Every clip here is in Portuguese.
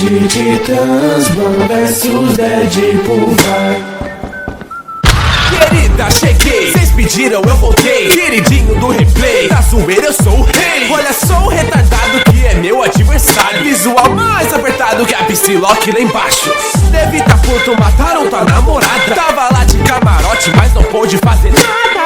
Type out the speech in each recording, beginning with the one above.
de Titãs, Ban versus Deadpool, vai. Querida, cheguei, cês pediram, eu voltei. Queridinho do replay, da zoeira eu sou o rei. Olha só o retardado que é meu adversário. Visual mais apertado que a Psylocke lá embaixo. Deve tá puto, mataram tua namorada. Tava lá de camarote, mas não pôde fazer nada.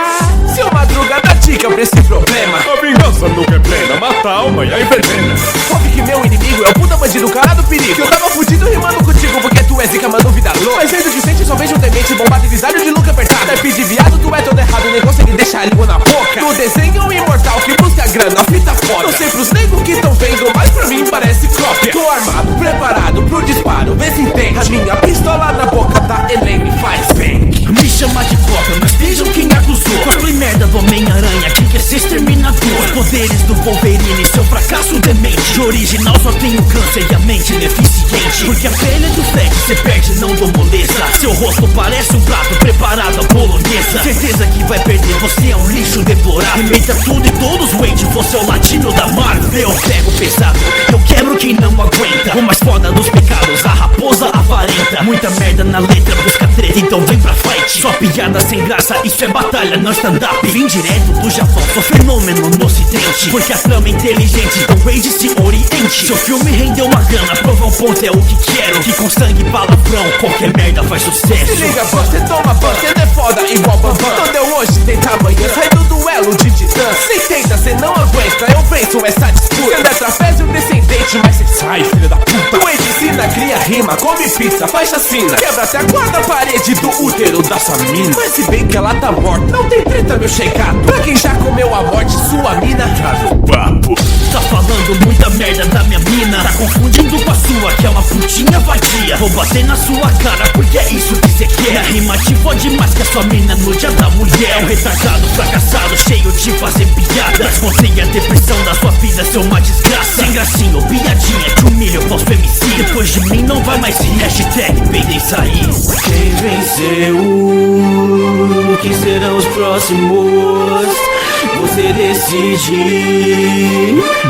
Seu Madruga dá dica pra esse problema. A vingança nunca é plena, mata a alma e a envenena. Ouve que meu inimigo é o puta bandido, cara do perigo. Que eu tava fudido rimando contigo porque tu é zica, mano, vida louca. Mas sendo decente, só vejo um demente bombado e visário de look apertado. Type de viado, tu é todo errado, nem consegue deixar a língua na boca. No desenho imortal que busca grana, fita foda. Não sei pros negros que tão vendo, mas pra mim parece cópia. Tô armado, preparado pro disparo, vê se entende. A minha pistola na boca da Elaine faz bem. Me chama de cópia, mas vejam quem acusou. Qual merda do Homem-Aranha, quem quer ser exterminador? Os poderes do Wolverine, seu fracasso demente. De original só tem o câncer e a mente deficiente. Porque a pele do Fred cê perde, não dou moleza. Seu rosto parece um prato preparado à bolonhesa. Certeza que vai perder, você é um lixo deplorável. Imita tudo e todos, Wade, você é o latino da Marvel. Eu pego pesado, eu quebro quem não aguenta. O mais foda dos pecados, a raposa avarenta. Muita merda na letra, busca treta, então vem pra fight. Só piada sem graça, isso é batalha, não stand-up. Vim direto do Japão, sou fenômeno no ocidente. Porque a trama é inteligente, então Wade se oriente. Seu filme rendeu uma grana, provar um ponto é o que quero. Que com sangue e palavrão, qualquer merda faz sucesso. Se liga, você toma ban, cê não é foda igual Bambam. Então deu hoje, tenta amanhã, sai do duelo de titãs. Cê tenta, cê não aguenta, eu venço essa disputa. Cê não é trapézio descendente, mas cê sai, filho da puta. Tu ensina, cria rima, come pizza, faz chacina. Quebra até a quarta parede do útero da sua mina. Mas se bem que ela tá morta, não tem treta, meu checado. Pra quem já comeu a morte, sua mina caga o papo. Tá falando muita merda da minha mina. Tá confundindo com a sua, que é uma putinha vadia. Vou bater na sua cara, porque é isso que cê quer. Minha rima te fode mais que a sua mina no dia da mulher. É um retardado, fracassado, cheio de fazer piada. Mas contém a depressão da sua vida, seu uma desgraça. Sem gracinha ou piadinha, te humilho, falso MC. Depois de mim não vai mais rir, hashtag peidem sair. Quem venceu? Quem serão os próximos? Você decide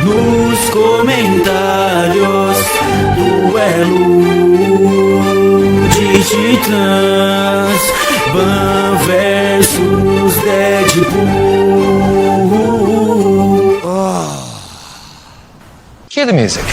nos comentários. Duelo de Titãs, Ban versus Deadpool. Cue the music.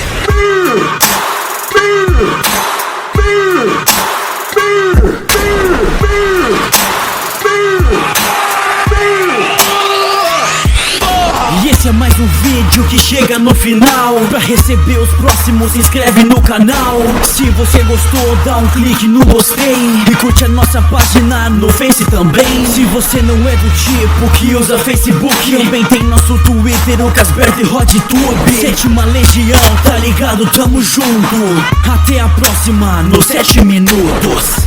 E esse é mais um vídeo que chega no final. Pra receber os próximos, se inscreve no canal. Se você gostou, dá um clique no gostei. E curte a nossa página no Face também. Se você não é do tipo que usa Facebook, também tem nosso Twitter, o Casberto e RodTube. Sétima Legião, tá ligado? Tamo junto. Até a próxima, nos 7 minutos.